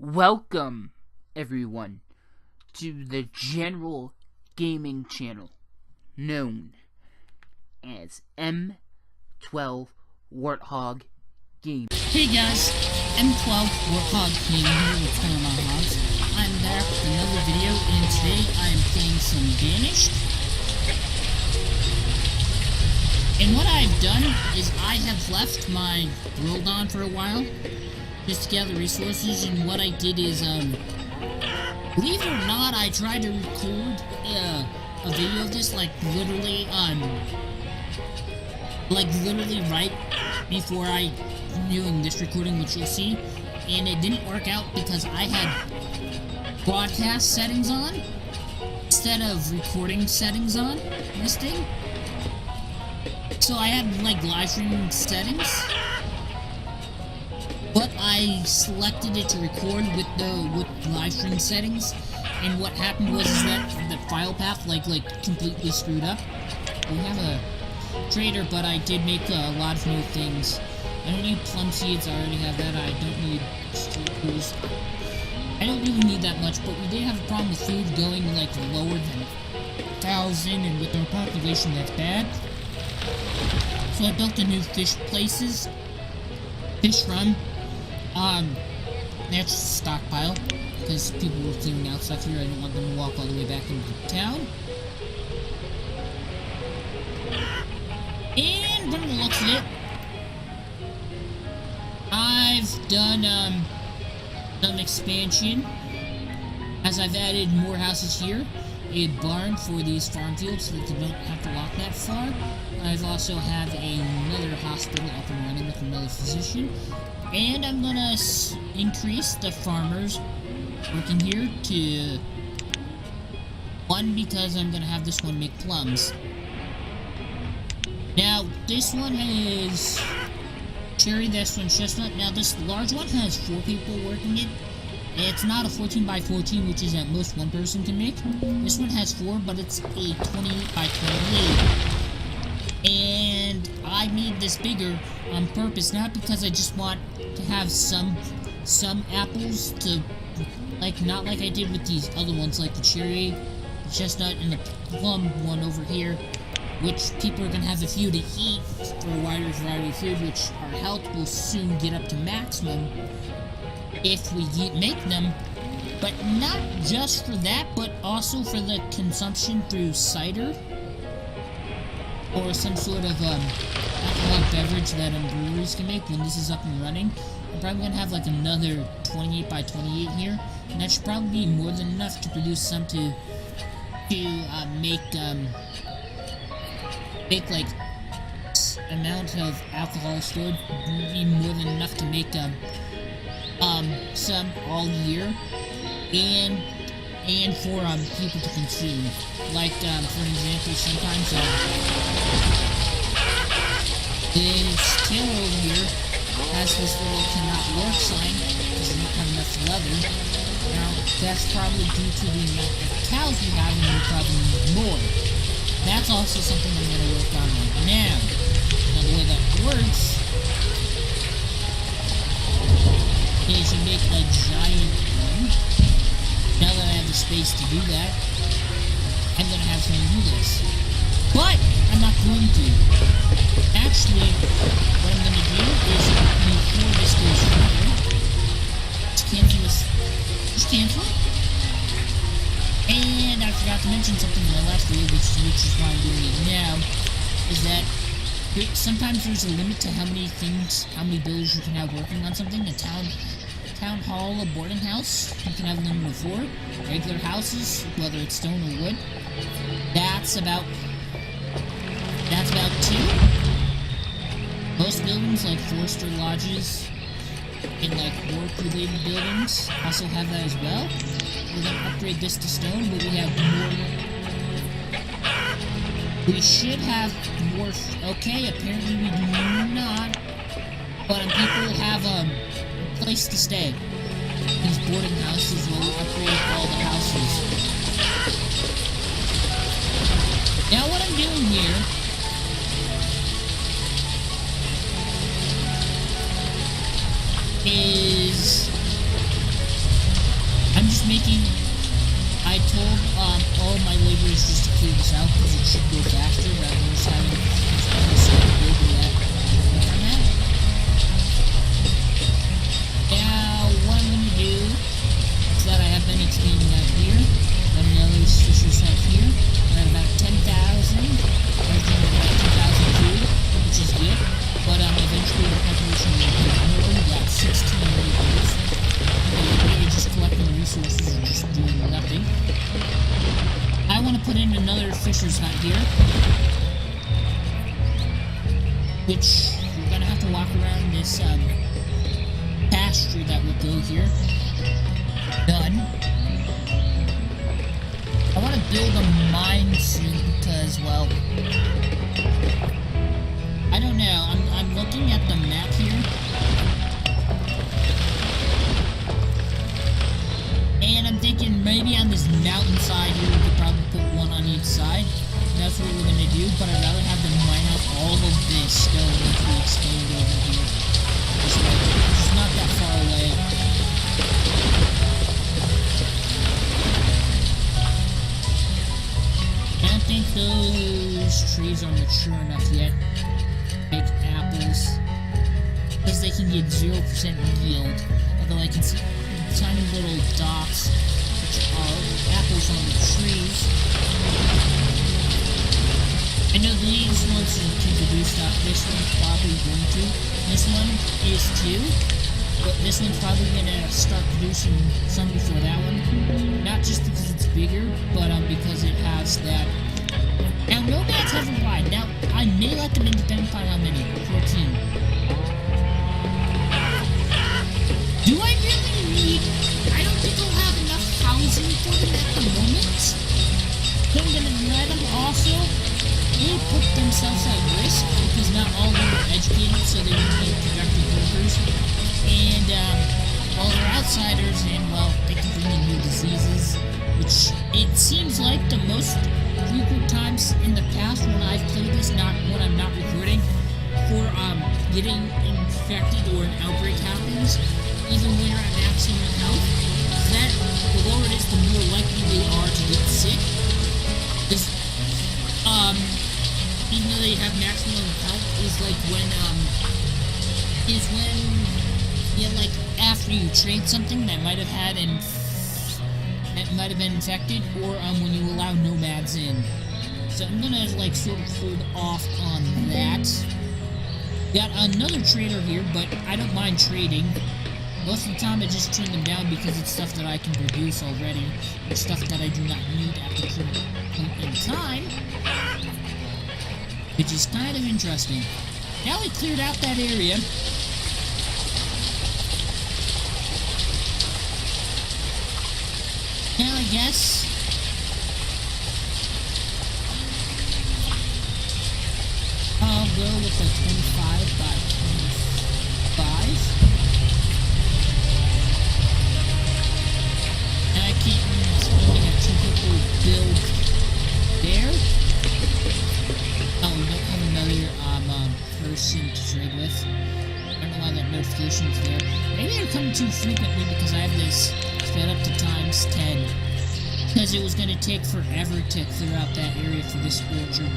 Welcome, everyone, to the general gaming channel known as M12 Warthog Gaming. Hey guys, M12 Warthog Gaming here with my Hogs. I'm back with another video, and today I am playing some Banished. And what I've done is I have left my world on for a while, just to gather resources, and what I did is, believe it or not, I tried to record a video of this, literally right before I doing this recording, which you'll see, and it didn't work out because I had broadcast settings on instead of recording settings on this thing. So I had live streaming settings, but I selected it to record with live stream settings, and what happened was that the file path completely screwed up. We have a trader, but I did make a lot of new things. I don't need plum seeds, I already have that. I don't need staples. I don't really need that much, but we did have a problem with food going lower than 1,000, and with our population that's bad. So I built a new fish run. That's stockpile, because people were cleaning out stuff here. I didn't want them to walk all the way back into town. And from the looks of it, I've done some expansion, as I've added more houses here, a barn for these farm fields so that they don't have to walk that far. I've also have another hospital up and running with another physician, and I'm gonna increase the farmers working here to 1, because I'm gonna have this one make plums. Now this one is cherry, this one's chestnut. Now this large one has 4 people working it. It's not a 14 by 14, which is at most 1 person can make. This one has 4, but it's a 20 by 28. And I made this bigger on purpose, not because I just want to have some apples to, not like I did with these other ones, like the cherry, the chestnut, and the plum one over here, which people are going to have a few to eat for a wider variety of food, which our health will soon get up to maximum if we make them. But not just for that, but also for the consumption through cider, or some sort of alcoholic beverage that breweries can make when this is up and running. I'm probably going to have another 28 by 28 here, and that should probably be more than enough to produce some to make amount of alcohol stored, be more than enough to make some all year, and for people to consume. For an example, sometimes this tailor over here has this little cannot work sign because we don't have enough leather. Now that's probably due to the amount of cows we have, and we probably need more. That's also something I'm going to work on right now. Now the way that works is you make a giant one. Now that I have the space to do that, I'm going to have someone do this. But I'm not going to. Actually, what I'm going to do is, before this goes further, just cancel this. Just cancel it. And I forgot to mention something in my last video, which is why I'm doing it now, is that sometimes there's a limit to how many builders you can have working on something. A town hall, a boarding house, you can have a limit of 4. Regular houses, whether it's stone or wood, that's about 2. Most buildings, like forester lodges and work-related buildings, also have that as well. We're going to upgrade this to stone, but we have more. We should have more. Okay, apparently we do not. But people have a place to stay. These boarding houses will upgrade all the houses. Now what I'm doing here is should go faster rather than just having so build that on that. Now, what I'm going to do is that I have been expanding out here. Got another fisher's hut here. We're at about 10,000. We're doing about 10,000 food, which is good. But eventually the population will get more. We got 16 laborers. They're just collecting resources and just doing nothing. I want to put in another fisher's hut here, which we're going to have to walk around this pasture that will go here. Done. I want to build a mine soon because, well, I don't know. I'm looking at the map here, and I'm thinking maybe on this mountainside here we could probably put one on each side. That's what we're gonna do, but I'd rather have them mine out all of this stone once we expand over here. It's not that far away. I don't think those trees are mature enough yet. Make apples, because they can get 0% yield. Although I can see tiny little dots, which are apples on the trees. I know these ones can produce stuff. This one's probably going to. This one is too, but this one's probably gonna start producing some before that one. Not just because it's bigger, but because it has that. Now, nomads have replied. Now, I may let them independent by how many? 14. Do I really need... I don't think I'll have enough housing for them at the moment. So I'm gonna let them also... They put themselves at risk because not all of them are educated, so they would be productive workers. And, well, they're outsiders, and, well, they can bring in new diseases, which it seems like the most frequent times in the past when I've played this, not when I'm not recording, for getting infected or an outbreak happens, even when you're at maximum health, that the lower it is, the more likely they are to get sick. Because, even though they have maximum health, is when, yeah, like, after you trade something that might have had might have been infected, or when you allow nomads in. So I'm gonna like sort of hold off on that. Got another trader here, but I don't mind trading. Most of the time I just turn them down because it's stuff that I can produce already. It's stuff that I do not need at the current point in time. Which is kind of interesting. Now we cleared out that area. Now I guess I'll go with the 25 by 25. And I keep only have 2 people build there. Oh, we don't have another person to trade with. I don't know why that notification's there. Maybe they're coming too frequently because I have this sped up to times 10. Because it was going to take forever to clear out that area for this orchard,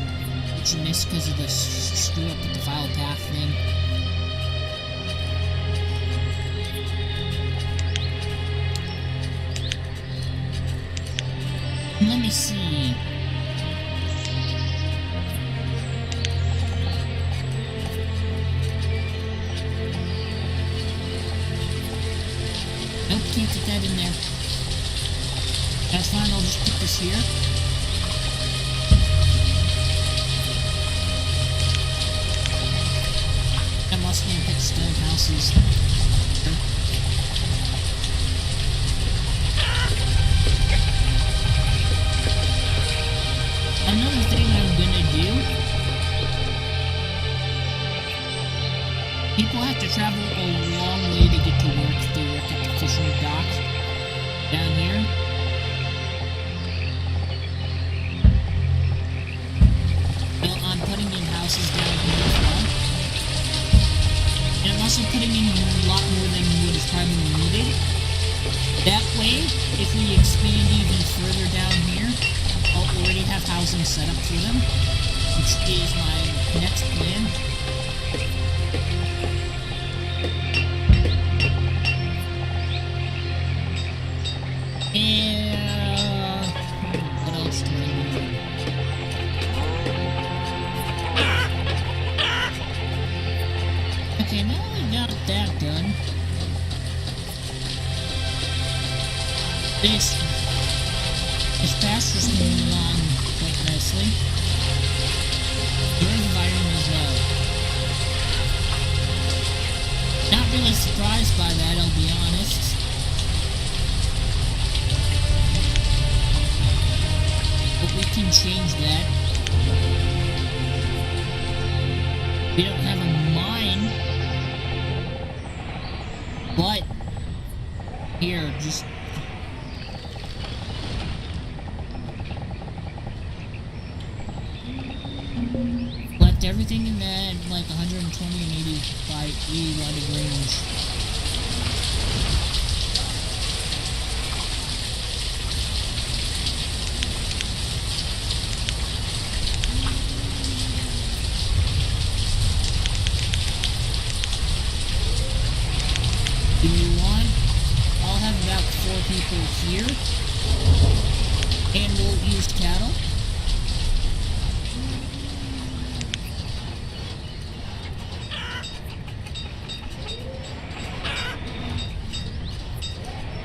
which I missed because of the screw up with the file path thing. Let me see. Nope, can't get that in there. That's fine, I'll just put this here. I'm also going to put stone houses. Another thing I'm going to do, people have to travel a long way to get to work if they work at the fishing dock down here. Well, I'm putting in houses down here as well. And I'm also putting in a lot more than what is probably needed. That way, if we expand even further down here, I'll already have housing setup for them, which is my next plan. And what else do I need? Okay, now we got that done. This pasture's moving along quite nicely. Your environment is low. Not really surprised by that, I'll be honest. But we can change that. We don't have a mine. But here, just collect everything in that like 120 and 80 by 80 wide range. Do you want? I'll have about 4 people here, and we'll use cattle.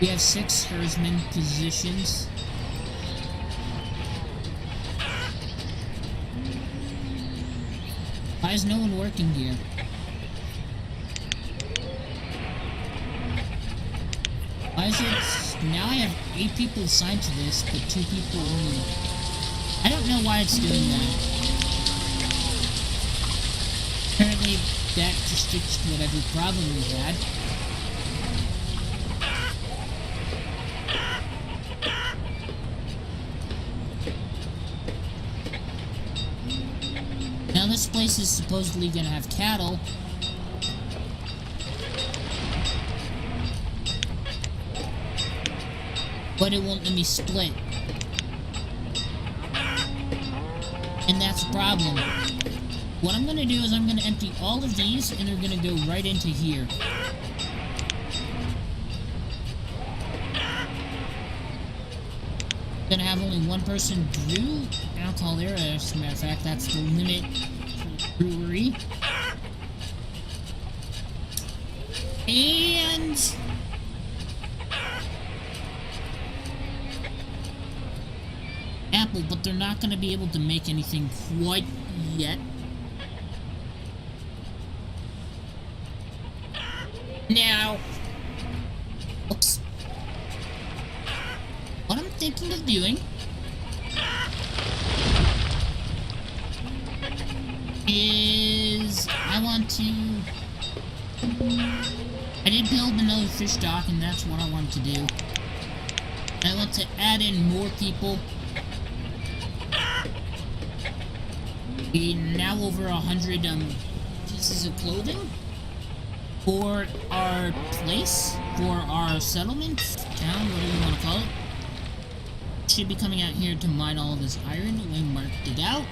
We have 6 herdsman positions. Why is no one working here? Why is it... Now I have 8 people assigned to this, but 2 people only. I don't know why it's doing that. Apparently that just fixed whatever problem we had. Now this place is supposedly gonna have cattle. But it won't let me split. And that's a problem. What I'm gonna do is I'm gonna empty all of these and they're gonna go right into here. Gonna have only one person brew alcohol there, as a matter of fact, that's the limit for the brewery. And apple, but they're not gonna be able to make anything quite yet. Now, oops. What I'm thinking of doing is I want to... I did build another fish dock, and that's what I want to do. I want to add in more people. We now over 100 pieces of clothing for our place, for our settlement, town, whatever you want to call it. Should be coming out here to mine all of this iron. We marked it out.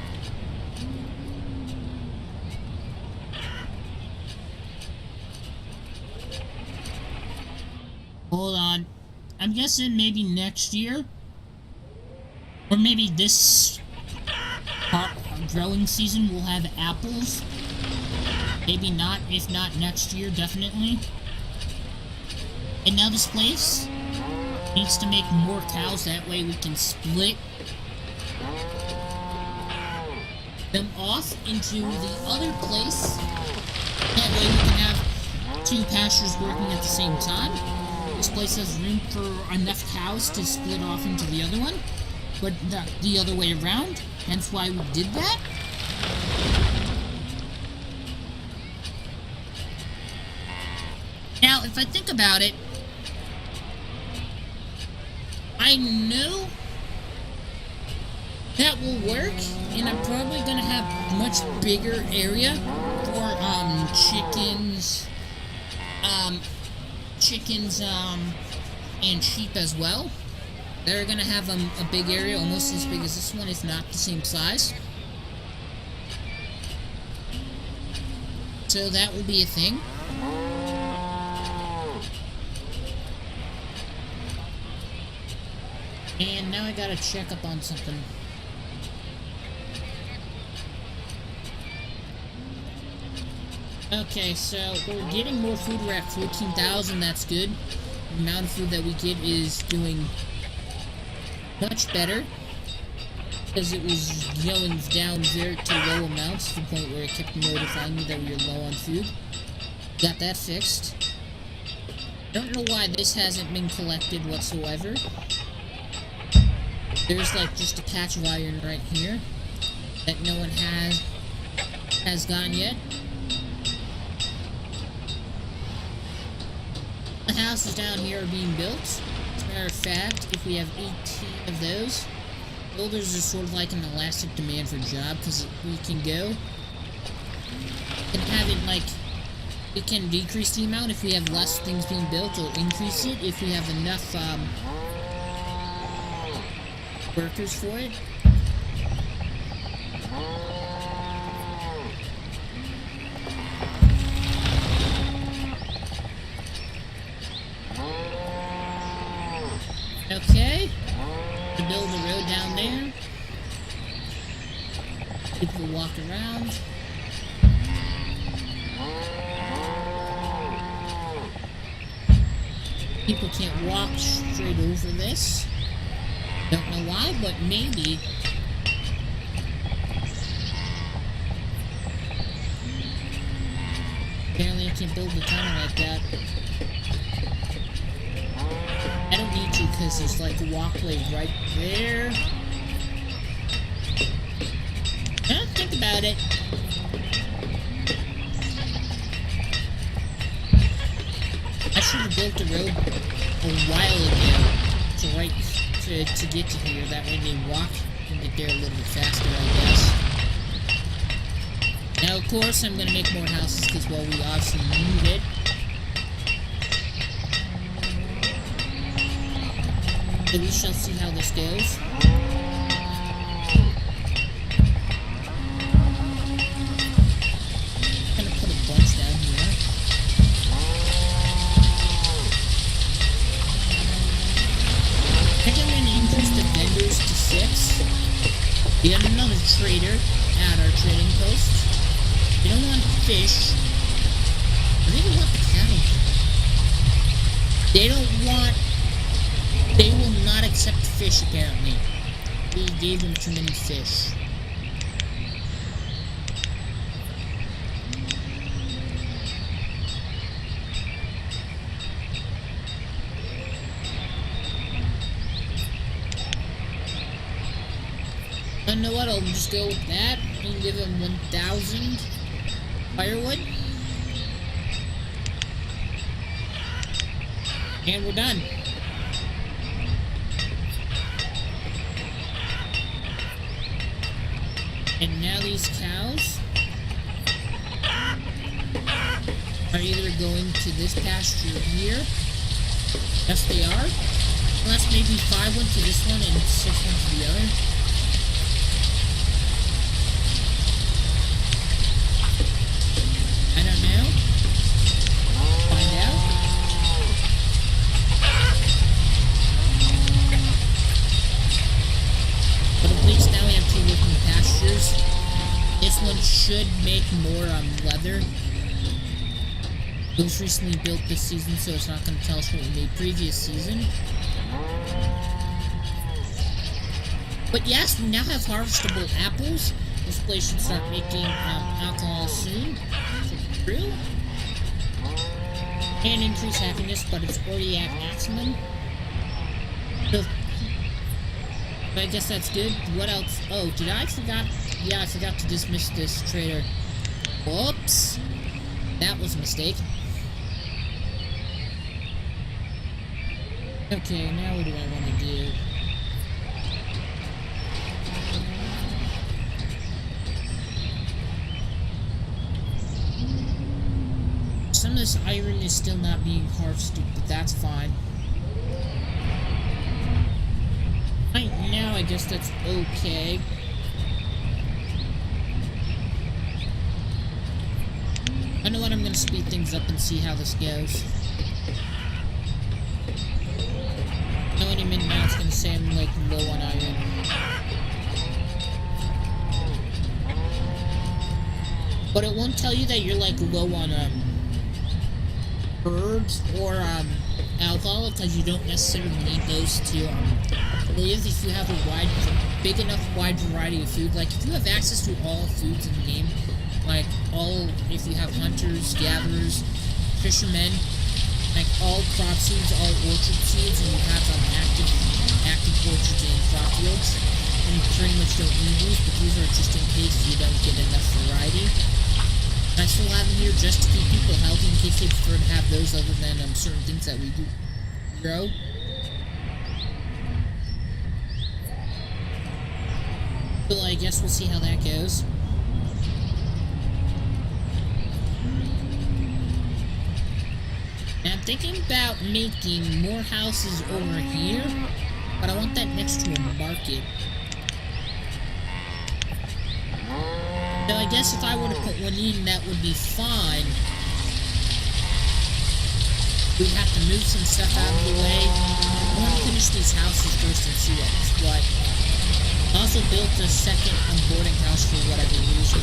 Hold on. I'm guessing maybe next year, or maybe this growing season we'll have apples. Maybe not, if not next year, definitely. And now this place needs to make more cows, that way we can split them off into the other place. That way we can have 2 pastures working at the same time. This place has room for enough cows to split off into the other one, but not the other way around, hence why we did that. Now, if I think about it, I know that will work, and I'm probably gonna have a much bigger area for, chickens, and sheep as well. They're gonna have a big area, almost as big as this one, if not the same size. So that will be a thing. And now I gotta check up on something. Okay, so we're getting more food. We're at 14,000. That's good. The amount of food that we get is doing much better, because it was going down very to low amounts to the point where it kept notifying me that we were low on food. Got that fixed. Don't know why this hasn't been collected whatsoever. There's like just a patch of iron right here that no one has gotten yet. The houses down here are being built. As a matter of fact, if we have 18 of those, builders are sort of like an elastic demand for job, because we can go and have it like, it can decrease the amount if we have less things being built, or increase it if we have enough workers for it. Okay, to build a road down there. People walk around. People can't walk straight over this. Don't know why, but maybe. Apparently I can't build a tunnel like that. I don't need to, because there's like a walkway right there. Huh? Think about it. I should have built a road a while ago to get to here. That way they walk and get there a little bit faster, I guess. Now, of course, I'm going to make more houses because, well, we obviously need it. So we shall see how this goes. I'm going to put a bunch down here. I think I'm going to increase the vendors to 6. We got another trader at our trading post. We don't want fish. I think we want the cattle. They will not accept fish, apparently. We gave them too many fish. You know what? I'll just go with that and give them 1,000 firewood. And we're done. And now these cows are either going to this pasture here. Yes, they are. Unless maybe 5 went to this one and 6 went to the other. I don't know. Find out. But at least now we have 2 working pastures. This one should make more leather. It was recently built this season, so it's not going to tell us what we made previous season. But yes, we now have harvestable apples. This place should start making alcohol soon. True. And increase happiness, but it's already at maximum. So, but I guess that's good. What else? Oh, did I forgot? Yeah, I forgot to dismiss this trader. Whoops. That was a mistake. Okay, now what do I want to do? Some of this iron is still not being harvested, but that's fine. guess that's okay. I know what, I'm gonna speed things up and see how this goes. I know any minute now it's gonna say I'm like low on iron. But it won't tell you that you're like low on herbs or alcohol, because you don't necessarily need those to live if you have a big enough wide variety of food. Like if you have access to all foods in the game, like if you have hunters, gatherers, fishermen, like all crop seeds, all orchard seeds, and you have active orchards and crop fields, and you pretty much don't need these, but these are just in case you don't get enough variety. I still have them here just to keep people healthy in case they prefer to have those other than certain things that we do grow. So I guess we'll see how that goes. And I'm thinking about making more houses over here, but I want that next to a market. So I guess if I were to put one in, that would be fine. We'd have to move some stuff out of the way. I want to finish these houses first and see what. I also built a second boarding house for whatever reason.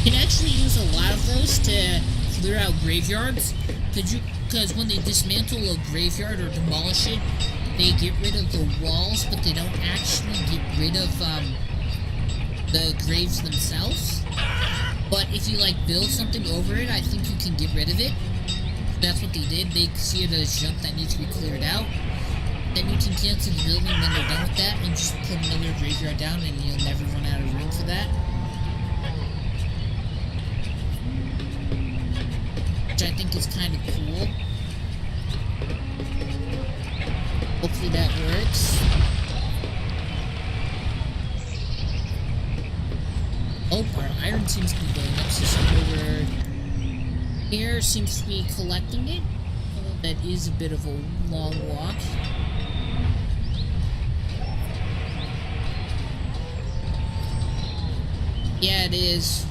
You can actually use a lot of those to clear out graveyards. Because when they dismantle a graveyard or demolish it, they get rid of the walls, but they don't actually get rid of the graves themselves. But if you like build something over it, I think you can get rid of it. That's what they did. They see it as junk that needs to be cleared out. Then you can cancel the building when they're done with that and just put another graveyard down, and you'll never run out of room for that. Which I think is kind of cool. Hopefully that works. Oh, our iron seems to be going up, so somewhere over here seems to be collecting it. Although that is a bit of a long walk. Yeah, it is.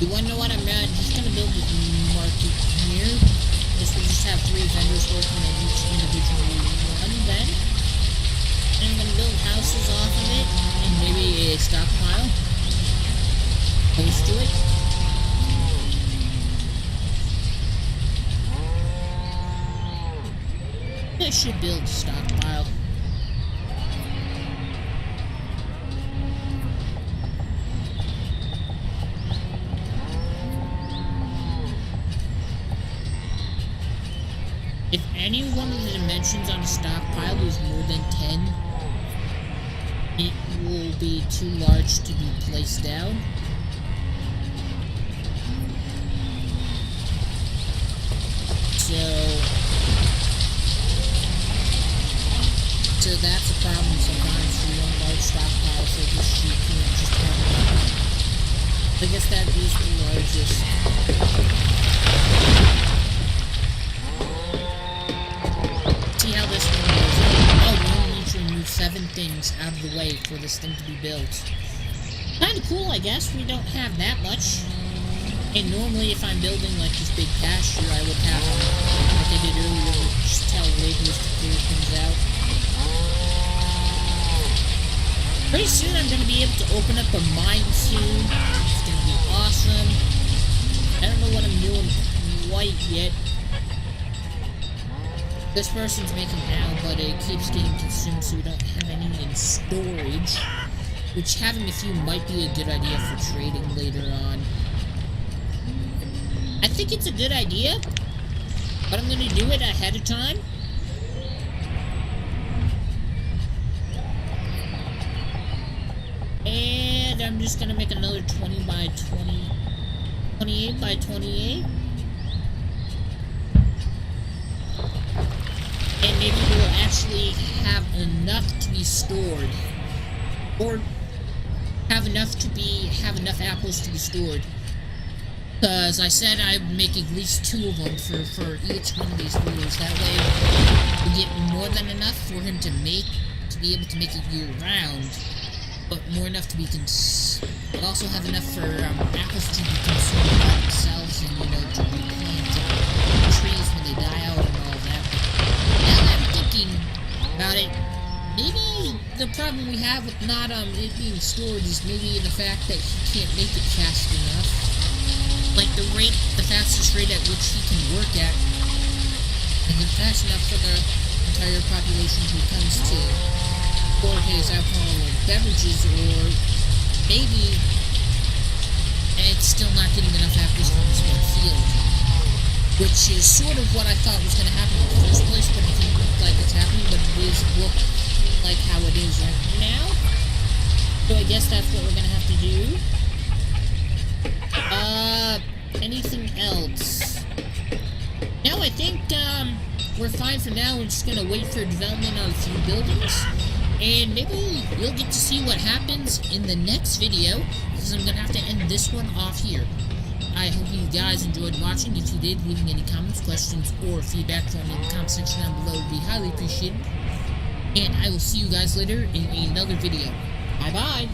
You wanna know what I'm just gonna build a market here. This will just have 3 vendors working at each individual one then. And I'm gonna build houses off of it, and maybe a stockpile. Close to it. I should build a stockpile. If any one of the dimensions on a stockpile is more than 10, it will be too large to be placed down. So that's a problem sometimes for one large stockpile, so this sheet can't just have it. I guess that is the largest. See how this one goes. Oh, we only need to remove 7 things out of the way for this thing to be built. Kinda cool, I guess. We don't have that much. And normally if I'm building like this big pasture, I would have, like I did earlier, just tell laborers to clear things out. Pretty soon I'm going to be able to open up a mine soon. It's going to be awesome. I don't know what I'm doing quite yet. This person's making now, but it keeps getting consumed, so we don't have any in storage. Which having a few might be a good idea for trading later on. I think it's a good idea, but I'm going to do it ahead of time. And I'm just going to make another 20 by 20, 28 by 28. And maybe we'll actually have enough to be stored. Or have enough apples to be stored. Because I said I'd make at least 2 of them for each one of these wheels. That way we get more than enough for him to make to be able to make it year-round, but more enough to be but also have enough for apples to be consumed by themselves and, you know, to replant trees when they die out and all that. Now that I'm thinking about it, maybe the problem we have with not it being stored is maybe the fact that he can't make it fast enough. Like the fastest rate at which he can work at isn't fast enough for the entire population who comes to pour his alcoholic beverages, or maybe it's still not getting enough apples from this one field, which is sort of what I thought was going to happen in the first place, but it didn't look like it's happening, but it is look like how it is right now. So I guess that's what we're going to have to do. Anything else? No, I think, we're fine for now. We're just going to wait for development of a few buildings. And maybe you'll get to see what happens in the next video, because I'm going to have to end this one off here. I hope you guys enjoyed watching. If you did, leaving any comments, questions, or feedback for me in the comment section down below would be highly appreciated. And I will see you guys later in another video. Bye-bye!